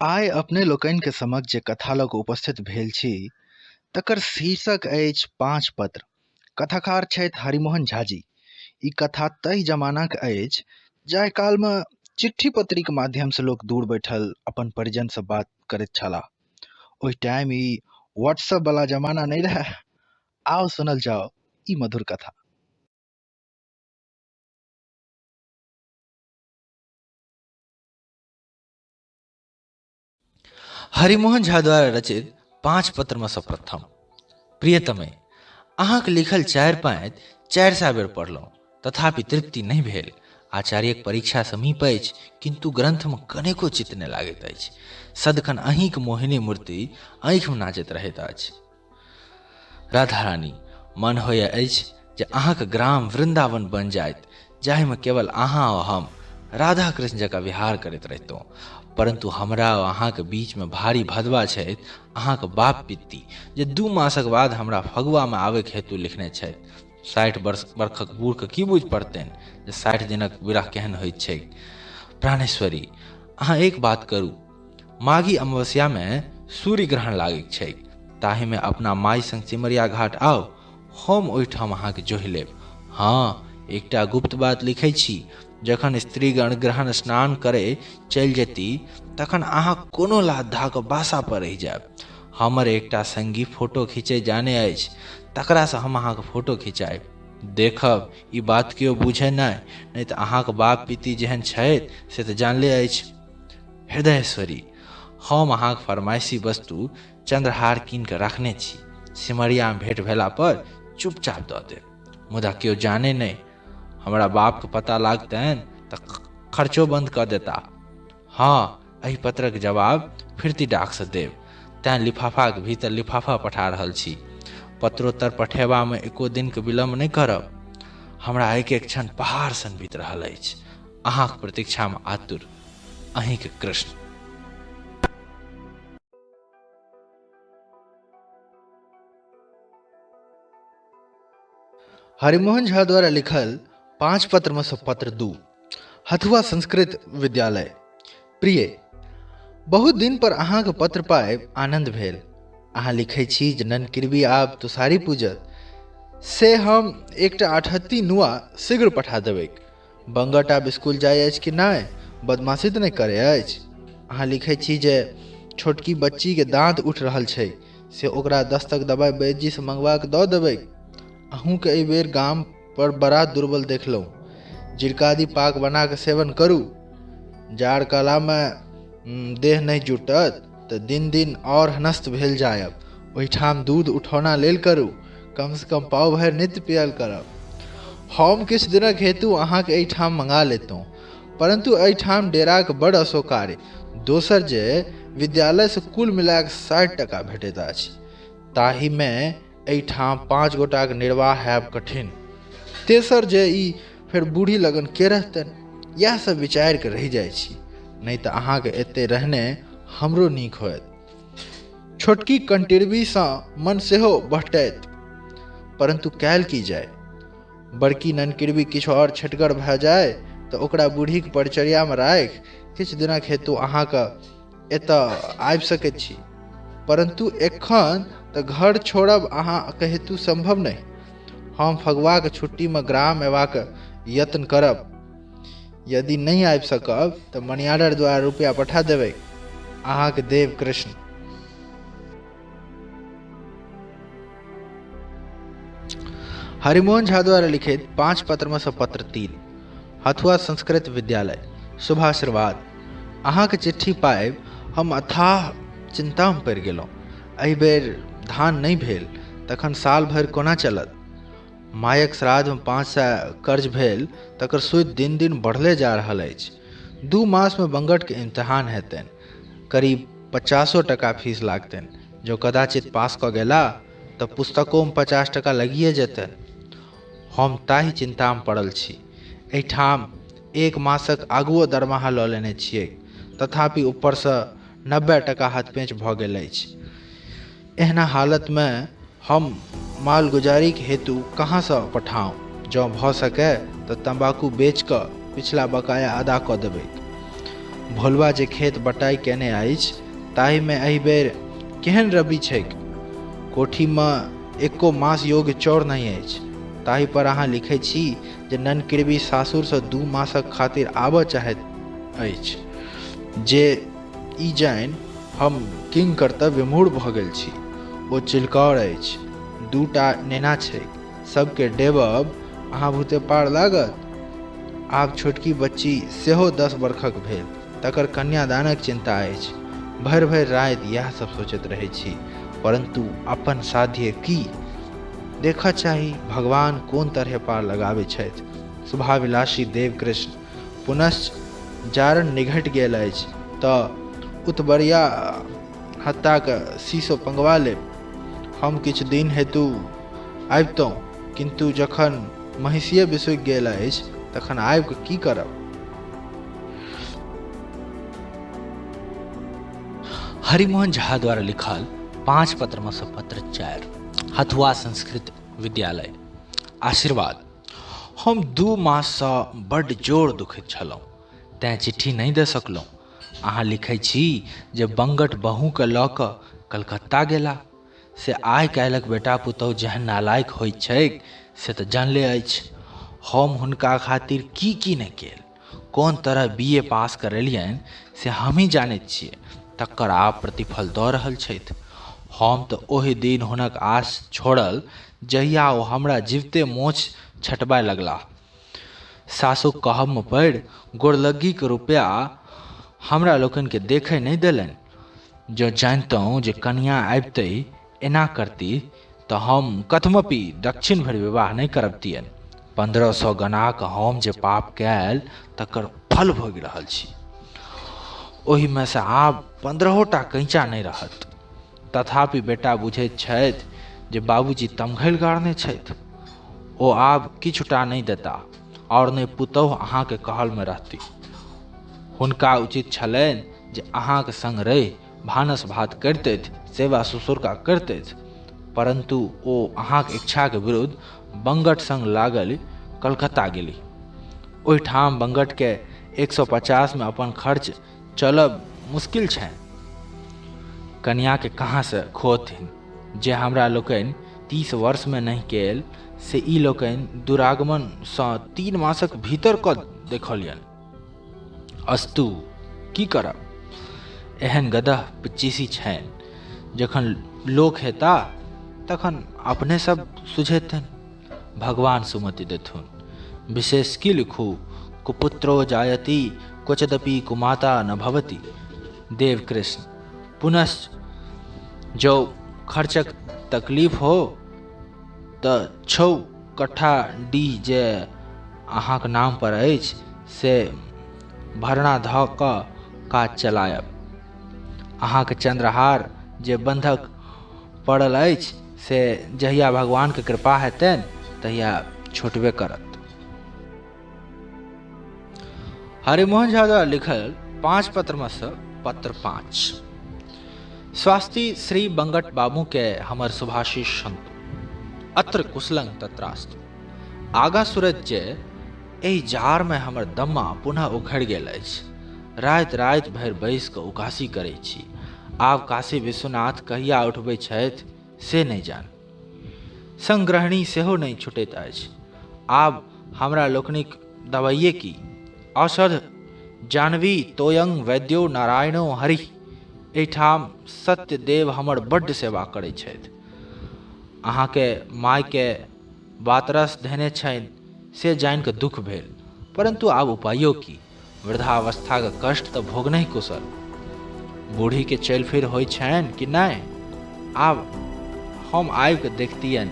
आइ अपने लोकनि के समक्ष जे कथा लऽ कऽ उपस्थित भेल छी तकर शीर्षक अछि पाँच पत्र। कथाकार छथि हरिमोहन झा जी। ई कथा ताहि जमानाक अछि जाहि कालमे चिट्ठी पत्रीके माध्यमसँ लोक दूर बैठल अपन परिजनसँ बात करैत छलाह। ओहि टाइम ई व्हाट्सएप वाला जमाना नहीं रहे। आओ सुनल जाओ ई मधुर कथा। हरिमोहन झा द्वारा रचित पाँच पत्र में प्रथम। प्रियतमे, अहाँक लिखल 4 बेर पढ़लहुँ, तथापि तृप्ति नहीं भेल। आचार्यक परीक्षा समीप अछि, किंतु ग्रंथ में कनेको चित्त नहि लागैत अछि। सदखन अहींक मोहिनी मूर्ति आँखि में नाचैत रहैत अछि। राधा रानी, मन होय अछि जे अहाँक ग्राम वृंदावन बन जाइत, जाहि में केवल अहाँ और हम राधा कृष्ण जकाँ विहार करैत रहितौं। परंतु हमरा और अहाँके बीच में भारी भदवा छथि अहाँक बाप पित्ती, जे 2 मासक बाद हमरा फगुआ में आवे हेतु लिखने छथि। 60 वर्षक बूढ़ के की बुझ पड़तनि जे 60 दिनक विरह केहन होइत छै। प्राणेश्वरी, अहाँ एक बात करू, माघी अमावस्या में सूर्य ग्रहण लागैत छै, ताहि में अपना माई संग सिमरिया घाट आउ, हम ओहिठाम अहाँके जोहि लेब। हाँ, एकटा गुप्त बात लिखै छी, जखन स्त्रीगण ग्रहण स्नान करे चलि जेती तखन अहाँ कोनो लात धा कऽ बासा पर रहि जायब। हमर एकटा संगी फोटो खींचे जाने अछि, तकरा से हम अहाँके फोटो खिंचायब। देखब ई बात केओ बुझे नहीं तऽ अहाँके बाप पिती जेहन छथि से तऽ जानले अछि। हृदयेश्वरी, हम अहाँके फरमाइशी वस्तु चंद्रहार कीन के रखने छी, सिमरिया में भेंट भेला पर चुपचाप दऽ देब। मुदा केओ जाने नहीं, हमरा बाप के पता लागतनि तऽ खर्चो बंद कर देता। हाँ, एहि पत्रक जवाब फिरती डाक से देव, तैं लिफाफा के भीतर लिफाफा पठा रहल छी। पत्रोत्तर पठेबा में एको दिन के विलम्ब नहीं करब। हमरा एक एक क्षण पहाड़ सन बीत रहल अछि। अहाँक प्रतीक्षा में आतुर, अहीं के कृष्ण। हरिमोहन झा द्वारा लिखल 5 पत्र में पत्र 2। हथुआ संस्कृत विद्यालय। प्रिय, बहुत दिन पर अहाँके पत्र पाएब आनंद भेल। अहाँ लिखै छी जे ननकिरबी आब तुषारी पूजत, से हम एकटा अठहत्ती नुआ शीघ्र पठा देबै। बंगट आब स्कूल जाय अछि कि नहीं, बदमाशी तऽ नहीं करे अछि। अहाँ लिखै छी जे छोटकी बच्ची के दांत उठ रहल छै, से ओकरा दस्तक दवाई वैद्य जी से मंगवा के दऽ देबै। अहूँ के एहि बेर गाम पर बड़ा दुर्बल देखलहुँ। जिरकादी पाक बना के सेवन करू। जाड़ काला में देह नहीं जुटत तऽ दिन दिन और हनस्त भेल जायब। ओहिठाम दूध उठौना लेल करू, कम से कम पाव भरि नित्य पियल करब। हम किछु दिनक हेतु अहाँके एहिठाम मंगा लेतहुँ, परंतु एहिठाम डेराक बड़ अशोकार्य। दोसर जे विद्यालय से कुल मिला के 60 टका भेटैत अछि, ताहि में एहिठाम 5 गोटाक निर्वाह हैब कठिन। तेसर जे ई फेर बूढ़ी लगन के रहतनि, यह सब विचार के रहि जाइ छी। नहीं तऽ अहाँके एते रहने हमरो नीक होयत। छोटकी कंटिरबी सँ मन सेहो बहटैत, परंतु कैल की जाय। बड़की ननकिरबी किछु और छटगर भऽ जाय तऽ ओकरा बूढ़ी के परिचर्या में राखि किछु दिनक हेतु अहाँके एतऽ आबि सकैत छी। परंतु एखन तऽ घर छोड़ब अहाँके हेतु संभव नहीं। हम फगुआ के छुट्टी में ग्राम अयबाक यत्न करब। यदि नहीं आबि सकब तऽ मनियार्डर द्वारा रुपया पठा देबै। अहाँके देव कृष्ण। हरिमोहन झा द्वारा लिखित 5 पत्र में पत्र 3। हथुआ संस्कृत विद्यालय। शुभाशीर्वाद। अहाँके चिट्ठी पाएब हम अथाह चिंता में पड़ि गेलहुँ। एहि बेर धान नहीं भेल तखन साल भरि कोना चलत। मायक श्राद्ध में 500 कर्ज भेल, तकर सूद दिन दिन बढ़ले जा रहल अछि। 2 मास में बंगट के इम्तिहान हेतनि, करीब 50 टका फीस लागतनि। जो कदाचित पास कऽ गेला तऽ पुस्तकों में 50 टका लगिए जेतनि। हम ताहि चिंता में पड़ल छी। एहिठाम 1 मासक आगुओ दरमाहा लऽ लेने छियै, तथापि ऊपर से 90 टका हाथ पेंच भऽ गेल अछि। एहना हालत में हम मालगुजारी के हेतु कहाँ से पठाऊं। जँ भऽ सके तऽ तंबाकू बेच कऽ पिछला बकाया अदा कऽ देबै। भोलबा जे खेत बटाई केने अछि ताहिमे एहि बेर केहन रबी छैक। कोठीमे एको मास योग्य चाउर नहि अछि, ताहि पर अहाँ लिखै छी जे ननकिरबी सासुरसँ 2 मासक खातिर आबऽ चाहैत अछि। जे ई जानि हम किंग कर्तव्य मूढ़ भऽ गेल छी। ओ चिलकौर अछि, 2टा नेना छैक, सबके डेबब अहाँ भूते पार लागत। आब छोटकी बच्ची सेहो 10 वर्षक भेल, तकर कन्यादानक चिन्ता अछि। भरि भरि राति इएह सब सोचैत रहै छी, परंतु अपन साध्य की। देखऽ चाही भगवान कोन तरह पार लगाबै छथि। शुभाभिलाषी देवकृष्ण, पुनश्च जारन निघटि गेल अछि तऽ उतबरिया हत्ताके शीशो पंगवा लेब। हम किछु दिन हेतु आबितहुँ, किंतु जखन महिषिए बिसुकि गेल अछि तखन आबि कऽ की करब। हरिमोहन झा द्वारा लिखल 5 पत्रमे सँ पत्र 4, हथुआ संस्कृत विद्यालय। आशीर्वाद। हम 2 माससँ बड्ड जोर दुखैत छलहुँ, तेँ चिट्ठी नहि दे सकलहुँ। अहाँ लिखै छी जे बंगट बहूके लऽ कऽ कलकत्ता गेला। से आइ काल्हिक बेटा पुतहु जेहन नालायक होइत छैक से तऽ जानले अछि। हम हुनका खातिर की नहि केल, कोन तरह BA पास करेलियनि से हमही जानैत छियै, तकर आब प्रतिफल दऽ रहल छथि। हम तऽ ओहि दिन हुनक आस छोड़ल जहिया ओ हमरा जीवते मोछ छटबाय लगलाह। सासुक कहबमे पड़ि गोरलग्गीके रुपैआ हमरा लोकनिके देखै नहि देलनि। जँ जानितहुँ जे कनियाँ आबितै एना करती तऽ हम कथमपि दक्षिण भरि विवाह नहि करबतियनि। 1500 गना कऽ हम जे पाप कैल तकर फल भोगि रहल छी। ओहिमे से आब 15टा कैंचा नहि रहत। तथापि बेटा बुझैत छथि जे बाबूजी तमघैल गाड़ने छथि। ओ आब किछुटा नहि देता और नहि पुतहु अहाँके कहलमे रहती। हुनका उचित छलनि जे अहाँके संग रहि भानस भात करितथि, सेवा ससुरका करितथि, परंतु ओ अहाँके इच्छाके विरुद्ध बंगट संग लागल कलकत्ता गेली। ओहिठाम बंगटके 150 में अपन खर्च चलब मुश्किल छनि। कन्याके कहाँसँ खोथिन जे हमरा लोकनि 30 वर्षमे नहि केल से ई लोकनि दुरागमनसँ 3 मासक भीतर कऽ देखलियनि। अस्तु, की करब। एहन गदह पिच्चीसी छनि, जखन लोक हेता तखन अपने सब सुझेतनि। भगवान सुमति देथुन। विशेष की लिखू, कुपुत्रो जायति क्वचिदपि कुमाता न भवति। देवकृष्ण। पुनश्च जो खर्चक तकलीफ हो तऽ 6 कट्ठा डीह जे अहाँक नाम पर अछि से भरना धऽ कऽ काज चलायब। अहाँके चंद्रहार जे बंधक पड़ल अछि से जहिया भगवानके कृपा हेतनि तहिया छूटबे करत। हरिमोहन झा द्वारा लिखल 5 पत्रमे सँ पत्र 5। स्वास्ति श्री बंगट बाबू के हमर शुभाशीष सन्तु। अत्र कुशलं तत्रास्तु। आगा सूरज जे एहि जार में हमर दम्मा पुनः उखड़ि गेल अछि। राति राति भरि बैस कऽ उकासी करै छी। आब काशी विश्वनाथ कहिया उठबै छथि से नहि जान। संग्रहणी सेहो नहि छुटैत अछि। आब हमरा लोकनिक दवाइये की। औषध जानवी तोयं वैद्यो नारायणो हरि। एहिठाम सत्यदेव हमर बड्ड सेवा करै छथि। अहाँके मायके बातरस धेने छनि से जानि कऽ दुख भेल, परंतु आब उपायो की। वृद्धावस्थाके कष्ट तऽ भोगनहि कुशल। बूढ़ीके चलि फिर होइ छनि कि नहि। आब हम आबि कऽ देखतियनि,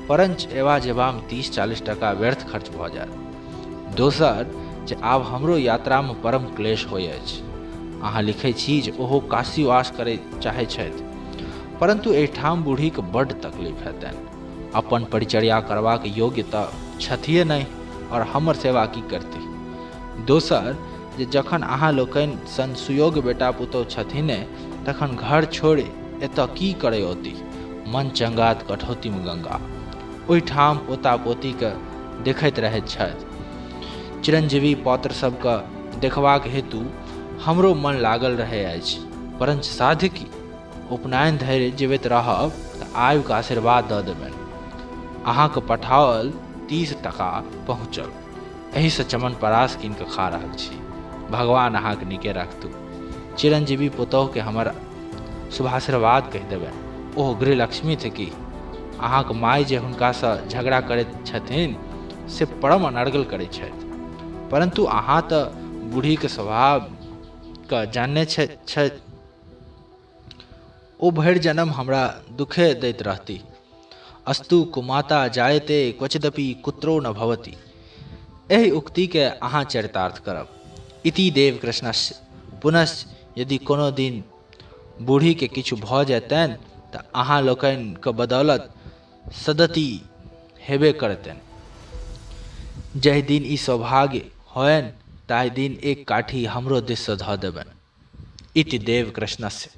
परंच एवा जेबामे 30-40 टका व्यर्थ खर्च भऽ जायत। दोसर जे आब हमरो यात्रामे परम क्लेश होइ अछि। अहाँ लिखै छी जे ओहो काशीवास करय चाहै छथि, परंतु एहिठाम बूढ़ीके बड्ड तकलीफ हेतनि। अपन परिचर्या करबाक योग्य तऽ छथिए नहि, और हमर सेवा की करती। दोसर जे जखन अहाँ लोकनि सन सुयोग्य बेटा पुतहु छथिने तखन घर छोड़ि एतऽ की करय औती। मन चंगात कठौतीमे गंगा। ओहिठाम पोता पोतीके देखैत रहैत छथि। चिरंजीवी पौत्र सबके देखबाक हेतु हमरो मन लागल रहे अछि, परंच साध्य की उपनयन धैर्य जीवित रहब तऽ आयु के आशीर्वाद दऽ देबनि। अहाँके पठाओल 30 टका पहुँचल, एही से चमन परास कीन के खा रहल छी। भगवान अहाँके नीके राखतू। चिरंजीवी पुतोह के हमर शुभाशीर्वाद कहि देबनि। ओह गृहलक्ष्मी थे कि अहाँके माय जे हुनकासँ झगड़ा करैत छथिन से परम अनर्गल करैत छथि, परंतु अहाँ तऽ बूढ़ीके स्वभाव के जानने छथि। ओ भरि जन्म हमरा दुखे दैत रहती। अस्तु कुमाता जायते क्वचिदपि कुत्रो न भवति। एहि उक्ति के अहाँ चरितार्थ करब। इति देव कृष्णस्य। पुनश्च यदि कोनो दिन बूढ़ी के किछु भऽ जेतनि तऽ अहाँ लोकनि के बदौलत सदति हेबे करतनि। जाहि दिन ई सौभाग्य होयनि ताहि दिन एक काठी हमरो दिस सँ धऽ देबनि। इति देव कृष्णस्य।